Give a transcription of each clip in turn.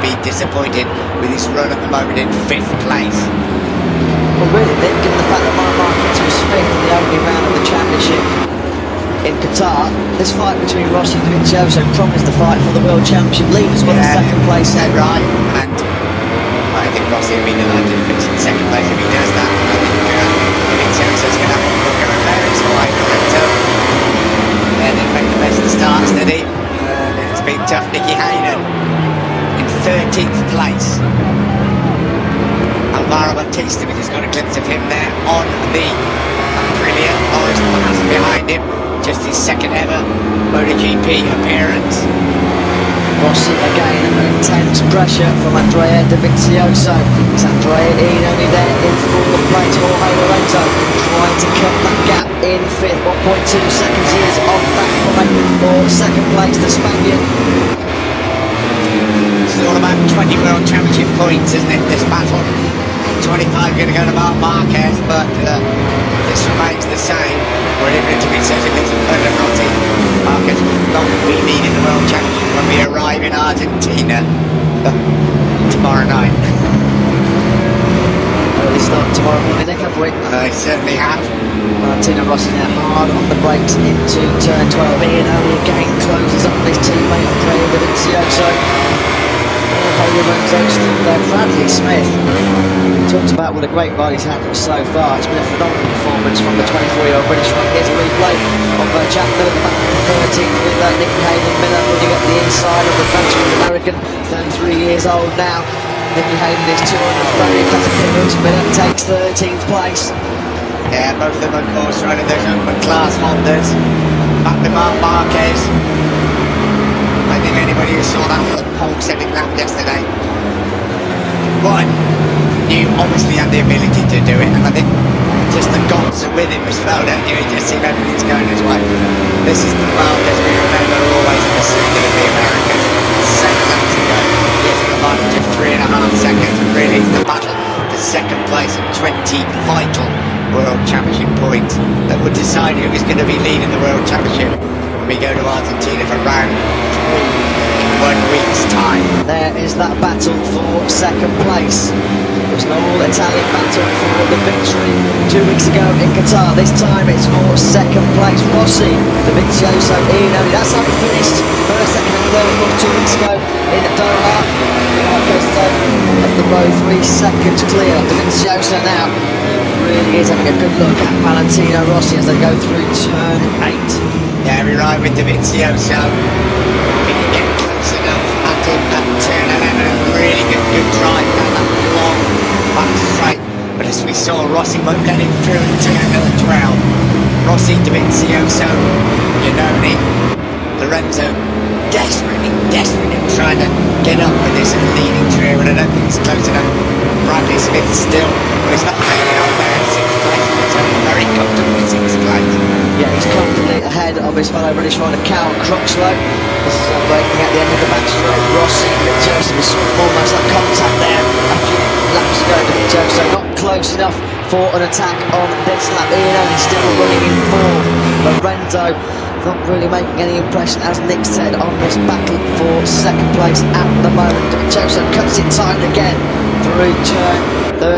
be disappointed with his run at the moment in 5th place. Well, really, Nick, given the fact that Marquez was 5th in the opening round of the championship in Qatar, this fight between Rossi and Dovizioso promised the fight for the World Championship lead as well as 2nd place. Dead right, and I think Rossi will be delighted to finish in 2nd place if he does that. I think Dovizioso's going to have a look at there. It's Rossi and Lorenzo. They didn't make the best of starts, did he? It's been tough. Nicky Hayden in 13th place. Alvaro Batista, we just got a glimpse of him there on the Aprilia. Forest Pass behind him. Just his 2nd ever MotoGP appearance. Rossi again under intense pressure from Andrea Dovizioso. It's Andrea Iannone there in 4th place. Jorge Lorenzo trying to cut that gap in 5th. 1.2 seconds he is off that point for 2nd place, the Spaniard. It's all about 20 World Championship points, isn't it, this battle? 25 going to go to Marquez, but this remains the same. We're even to be certain it's a further Rossi. Marquez will not be leading the World Championship when we arrive in Argentina tomorrow night. Early start tomorrow morning, Nick, have we? I certainly have. Valentino Rossi now hard on the brakes into turn 12. Iannone again closes up his teammate Andrea Dovizioso. Lorenzo still there. Bradley Smith, we talked about what a great ride he's had so far. It's been a phenomenal performance from the 24-year-old British rider. Here's a replay of Jack Miller back in 13th with Nicky Hayden. Miller running up the inside of the Frenchman American, 33 years old now. Nicky Hayden is 200 very classic image. Miller takes 13th place. Yeah, both of them of course riding those open class Hondas. Back to Marquez. I think anybody who saw that pole setting lap yesterday, one, knew obviously had the ability to do it, and I think just the gods are with him as well, don't you? You just see everything's going his way. This is the Marquez we remember always in the circuit of the Americas. 7 laps to go. He has an advantage of 3.5 seconds, and really it's the battle for 2nd place and 20 vital World Championship points that would decide who is going to be leading the World Championship when we go to Argentina for round 3 in 1 week's time. There is that battle for 2nd place. It was an all-Italian battle for the victory 2 weeks ago in Qatar. This time it's for 2nd place. Rossi, Dovizioso, Iannone. That's how we finished. 1st, 2nd and 3rd, of course, 2 weeks ago in Doha. Marquez up the road, 3 seconds clear. Dovizioso now really is having a good look at Valentino Rossi as they go through turn 8. Yeah, we ride with Dovizioso. We can get close enough at him at turn 11. A really good drive down that long back straight. But as we saw, Rossi won't let him through in turn 12. Rossi, Dovizioso, Iannone, Lorenzo, desperately trying to get up with this leading trio, but I don't think it's close enough. Bradley Smith still, but he's not hanging on there in 6th place. It's very comfortable in 6th place. Yeah, he's comfortably ahead of his fellow British rider Cal Crutchlow. This is breaking at the end of the back straight. Rossi and Dovizioso is almost like contact there a few laps ago. Dovizioso not close enough for an attack on this lap. Iannone still running in 4th. Lorenzo not really making any impression, as Nick said, on this battle for 2nd place at the moment. Dovizioso cuts it tight again through turn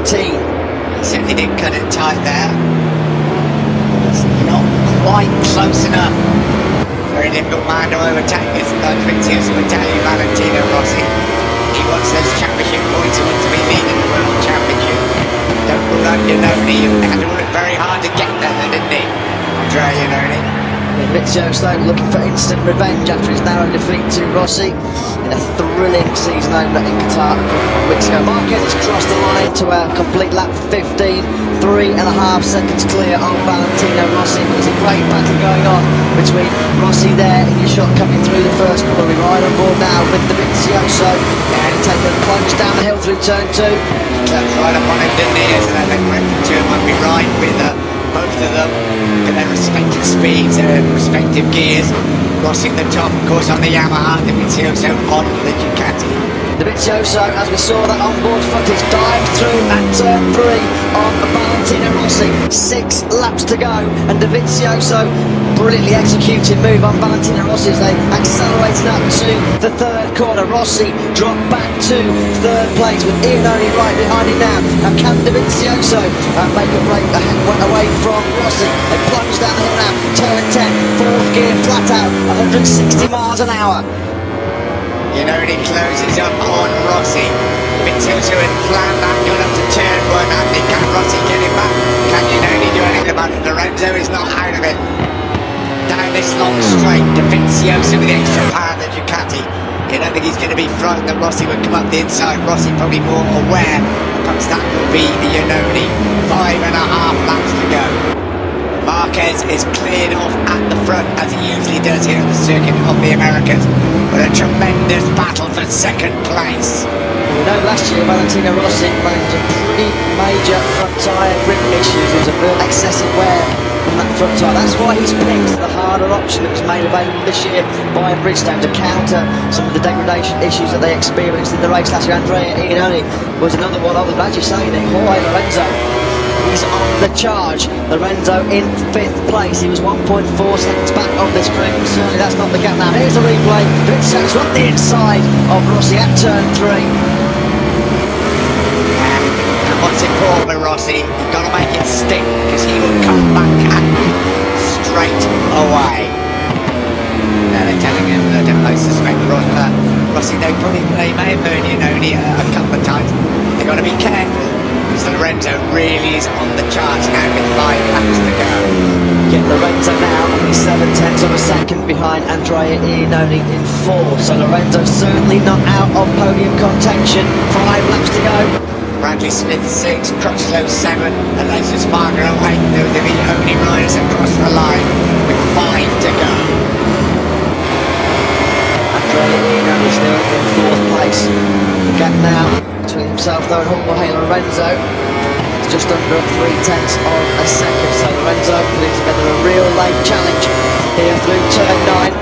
13. He certainly didn't cut it tight there. It's not quite close enough. Very difficult man to overtake this Dovizioso Italian Valentino Rossi. He wants those championship points. He wants to be leading the World Championship. Don't rule out Iannone. He had to work very hard to get there, didn't he? Andrea Iannone. Dovizioso looking for instant revenge after his narrow defeat to Rossi in a thrilling season opener in Qatar a couple of weeks ago. Marquez has crossed the line to a complete lap 15, 3.5 seconds clear on Valentino Rossi. But there's a great battle going on between Rossi there in your shot coming through the first corner. We ride on board now with Dovizioso and taking a plunge down the hill through turn 2. That's right up on him, didn't he? So that went to him when we ride with both of them at their respective speeds, their respective gears. Rossi at the top, of course, on the Yamaha, Dovizioso on the Ducati. Dovizioso, as we saw that onboard footage, dived through at turn 3 on Valentino Rossi. 6 laps to go, and Dovizioso brilliantly executed move on Valentino Rossi as they accelerated up to the third corner. Rossi dropped back to third place with Iannone right behind him now. Now can Dovizioso make a break away from Rossi? They plunge down the hill now, turn 10, fourth gear flat out, 160 miles an hour. Iannone closes up on Rossi. Dovizioso had planned that going up to turn 1. And can Rossi get him back? Can Iannone do anything about it? Lorenzo is not out of it. Down this long straight, Dovizioso with the extra power of the Ducati. You don't think he's going to be frightened that Rossi would come up the inside. Rossi probably more aware. Perhaps that will be Iannone. 5.5 laps to go. Marquez is cleared off at the front, as he usually does here at the circuit of the Americas. But a tremendous battle for second place. We know last year Valentino Rossi ran into pretty major front tyre grip issues. There was a real excessive wear on that front tyre. That's why he's picked the harder option that was made available this year by Bridgestone to counter some of the degradation issues that they experienced in the race last year. Andrea Iannone was another one of them. As you say, Nick, Jorge Lorenzo, he's on the charge. Lorenzo in 5th place. He was 1.4 seconds back on this grid. Certainly that's not the gap now. Here's the replay. Dovizioso on the inside of Rossi at turn 3. And what's important with Rossi, you've got to make it stick, because he will come back at you straight away. Now they're telling him that I suspect Rossi, they may have heard Iannone a couple of times. They've got to be careful. Lorenzo really is on the charge now with 5 laps to go. Get Lorenzo now only 7/10 of a second behind Andrea Iannone in 4th. So Lorenzo certainly not out of podium contention. 5 laps to go. Bradley Smith 6, Crutchlow 7, and Laser Sparger 8. They're the only riders across the line with 5 to go. Andrea Iannone still in 4th place. The gap now between himself though and Jorge Lorenzo, it's just under 3/10 of a second. So Lorenzo putting together a real late challenge here through turn 9.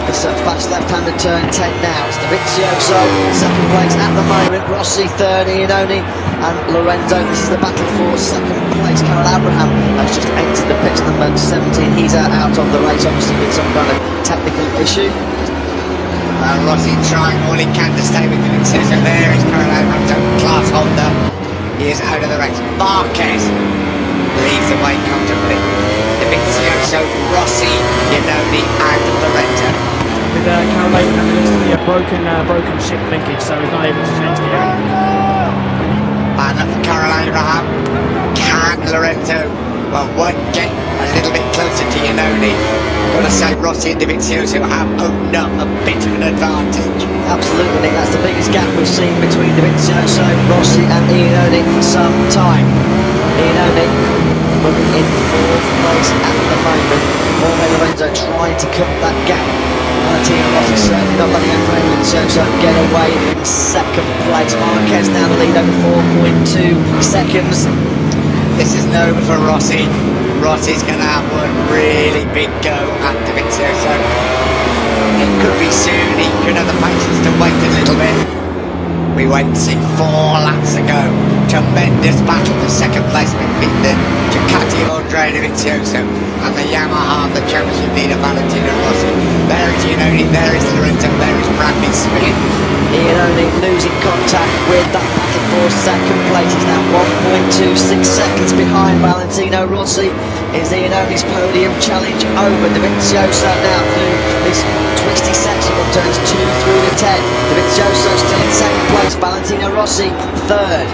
It's a fast left-handed turn 10 now. It's Dovizioso, 2nd place at the moment. Rossi 3rd, Iannone and Lorenzo. This is the battle for 2nd place. Carol Abraham has just entered the pits, number 17. He's out of the race, obviously with some kind of technical issue. Rossi trying all he can to stay with Dovizioso. There is Carol Abraham's own class holder. He is out of the race. Marquez leads the way comfortably. Dovizioso, Rossi, Iannone and Lorenzo. With Carol Abraham, there looks to be a broken ship linkage, so he's not able to change gear. And for Carol Abraham, can Lorenzo, one get a little bit closer to Iannone? Got to say Rossi and Dovizioso have opened up a bit of an advantage. Absolutely, Nick, that's the biggest gap we've seen between Dovizioso, Rossi and Iannone for some time. Iannone running in 4th place at the moment. Jorge Lorenzo trying to cut that gap. Valentino Rossi certainly not letting Andrea Dovizioso get away in 2nd place. Marquez now the lead over 4.2 seconds. This isn't over for Rossi. Rossi's going to have one really big go at Dovizioso. It could be soon. He could have the patience to wait a little bit. We wait to see 4 laps ago. Tremendous battle for 2nd place between the Ducati of Andrea Dovizioso and the Yamaha of the championship leader Valentino Rossi. There is Iannone, there is Lorenzo, there is Bradley Smith. Iannone losing contact with that battle for 2nd place. He's now 1.26 seconds behind Valentino Rossi. Is Iannone's podium challenge over? Dovizioso now through this twisty section on turns 2 through to 10. Dovizioso still in 2nd place. Valentino Rossi 3rd.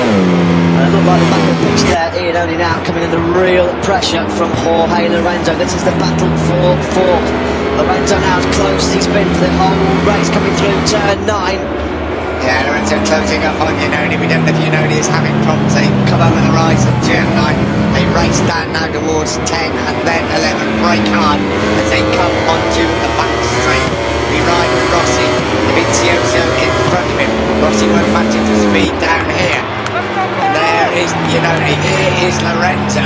And it looked like the back of the pitch there. Iannone now coming under real pressure from Jorge Lorenzo. This is the battle for 4th. Lorenzo now as close as he's been for the whole race, coming through turn 9. Yeah, Lorenzo closing up on Iannone. We don't know if Iannone is having problems. They come over the rise of turn 9. They race down now towards 10 and then 11. Brake hard as they come onto the back straight. We ride with Rossi. Dovizioso in front of him. Rossi won't match it for speed down here. And there is Iannone. Here is Lorenzo.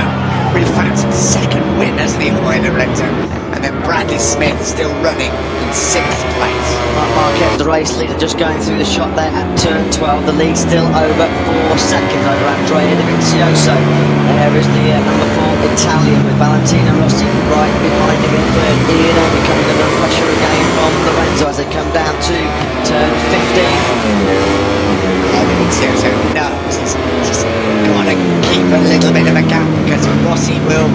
Really fancy 2nd win, hasn't he, Lorenzo? And then Bradley Smith still running in 6th place. Marquez, the race leader, just going through the shot there at turn 12. The lead still over 4 seconds over Andrea Dovizioso. There is the number 4 Italian with Valentino Rossi right behind him in third. Ian Omi coming under pressure again from Lorenzo as they come down to turn 15. Dovizioso knows he's got to keep a little bit of a gap because Rossi will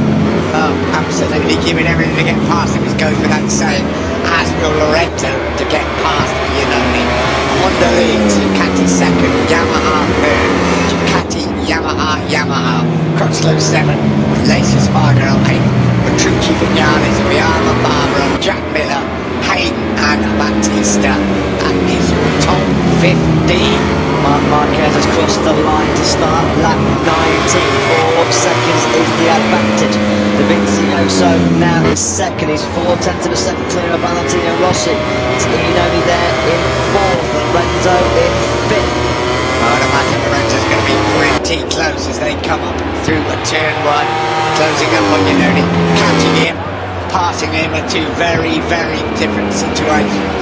absolutely give it everything to get past him. It goes without saying, as will Lorenzo to get past Iannone. Honda leads, Ducati second, Yamaha third, Ducati, Yamaha, Crutchlow 7, Laces Spargo 8, Petrucci Vignales, Rihanna Barbara, Jack Miller, Hayden and Batista. That is your top 15. Marquez has crossed the line to start lap 19. 4 seconds is the advantage. Dovizioso now is second. He's 4/10 of a second clear of Valentino Rossi. It's Iannone there in 4th. Lorenzo in 5th. I'd imagine Lorenzo's going to be pretty close as they come up through a turn 1. Closing up on Iannone, catching him, passing him at 2 very, very different situations.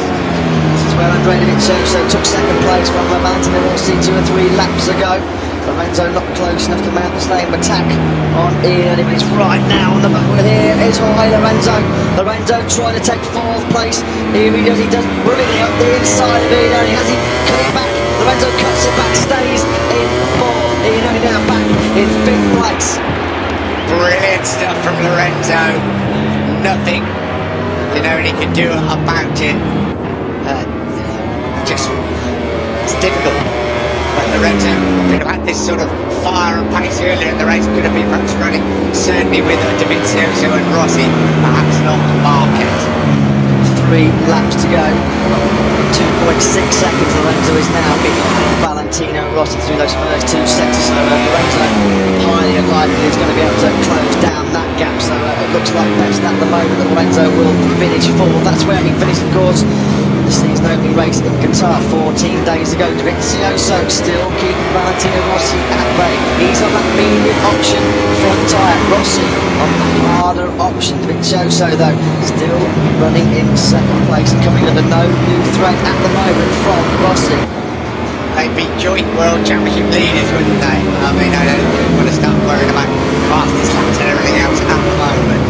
Well, Andrea Dovizioso took second place from Valentino Rossi 2 or 3 laps ago. Lorenzo not close enough to mount the same attack on Ian, but he's right now on the back wheel. Here is high Lorenzo. Lorenzo trying to take 4th place. Here he does really up the inside of Ian. Has he coming back? Lorenzo cuts it back, stays in 4th. Ian now back in 5th place. Brilliant stuff from Lorenzo. Nothing he can do about it. It's difficult. But Lorenzo could have had this sort of fire and pace earlier in the race, could have been perhaps running, certainly with Dovizioso and Rossi, perhaps not Marquez. 3 laps to go. 2.6 seconds. Lorenzo is now behind Valentino Rossi through those first 2 sectors. So Lorenzo highly unlikely is going to be able to close down that gap. So it looks like best at the moment that Lorenzo will finish 4th. That's where he finished, of course, the season opening race in Qatar 14 days ago. Dovizioso still keeping Valentino Rossi at bay. He's on that medium option front tyre. Rossi on the harder option. Dovizioso though still running in 2nd place and coming under no new threat at the moment from Rossi. They'd be joint world championship leaders, wouldn't they? I mean, I don't want to start worrying about fastest laps and everything else at the moment.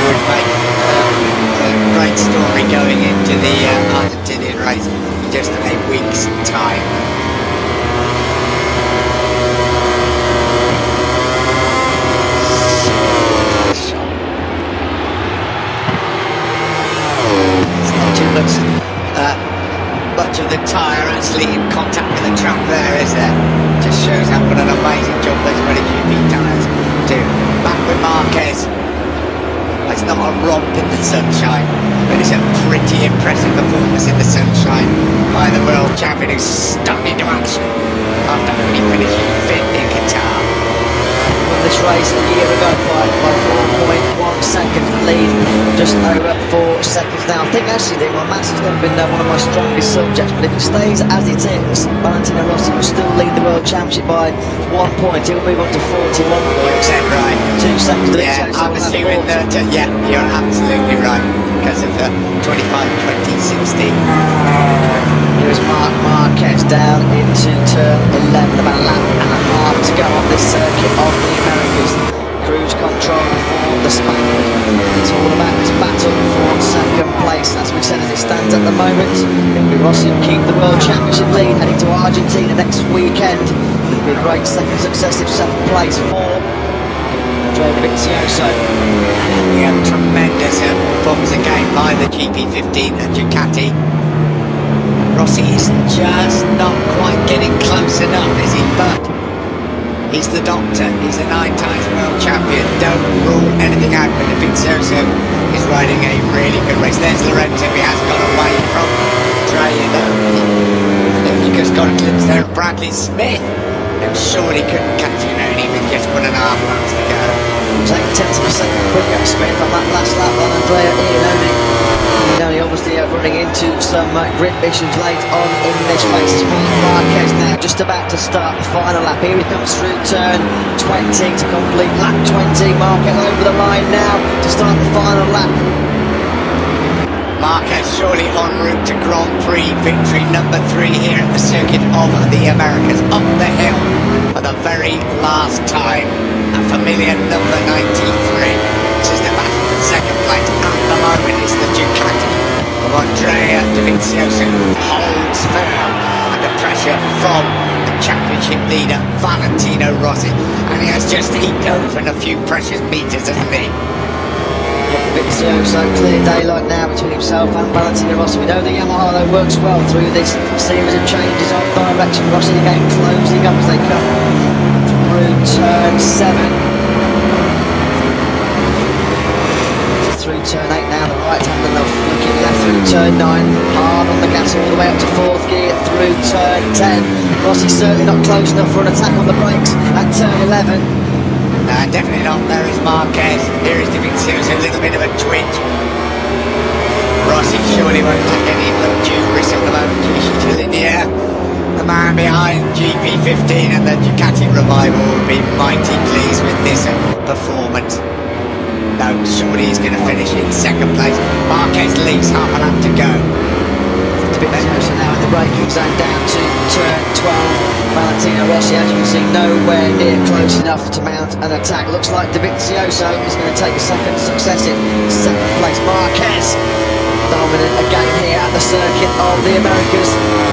Would make a great story going into the Argentinian race in just a week's time. It's not too much of the tyre actually in contact with the track there, is there? Just shows how what an amazing job those MotoGP tyres do. Back with Marquez. It's not a romp in the sunshine, but it's a pretty impressive performance in the sunshine by the world champion who's stuck into action after only finishing 5th in Qatar. Won this race a year ago by 4.1 seconds. The lead just over 4 seconds now. I think actually mass has never been one of my strongest subjects, but if it stays as it is, Valentino Rossi will still lead the world championship by 1 point. He'll move on to 41 points. Is that right? 2 seconds. Yeah, I'm assuming that, yeah, you're absolutely right, because of the 25-20-16. Here's Marquez down into turn 11, about a lap and a half to go on this circuit of the Americas. Cruise control for the Spaniard. It's all about this battle for 2nd place. As we said, as it stands at the moment, it'll be Rossi will keep the world championship lead heading to Argentina next weekend. It'll be a great successive 7th place for Andrea Dovizioso. Yeah, tremendous performance again by the GP15 and Ducati. Rossi is just not quite getting close enough, is he? But he's the doctor. He's the 9 times world champion. Don't rule anything out. But Dovizioso is riding a really good race. There's Lorenzo. He has got away from He just got a glimpse there of Bradley Smith, who surely couldn't catch Iannone with just 1.5 laps to go. Take 10th of a second quicker Smith on that last lap on Andrea Iannone. Iannone obviously running into some grip issues late on in this race. It's Marquez now just about to start the final lap. Here he comes through turn 20 to complete lap 20. Marquez over the line now to start the final lap. Marquez surely en route to Grand Prix victory number 3 here at the Circuit of the Americas. Up the hill for the very last time. A familiar number 93. This is the battle for second place. At the moment it's the Ducati of Andrea Dovizioso who holds firm under pressure from the championship leader Valentino Rossi. And he has just eked over a few precious meters, hasn't he? So clear daylight now between himself and Valentino Rossi. We know the Yamaha though works well through this series of changes of direction. Rossi again closing up as they come through turn 7. Through turn 8 now, the right hand and the looking left through turn 9. Hard on the gas all the way up to 4th gear through turn 10. Rossi certainly not close enough for an attack on the brakes at turn 11. Definitely not. There is Marquez. Here is Dovizioso, a little bit of a twitch. Rossi surely won't take any undue risk at the moment. He's still in the air. The man behind GP15 and the Ducati Revival will be mighty pleased with this performance. No, surely he's going to finish in second place. Marquez leads, half a lap to go. Dovizioso now in the braking zone down to turn 12. Valentino Rossi, as you can see, nowhere near close enough to mount an attack. Looks like Dovizioso is going to take a second successive second place. Marquez dominant again here at the Circuit of the Americas.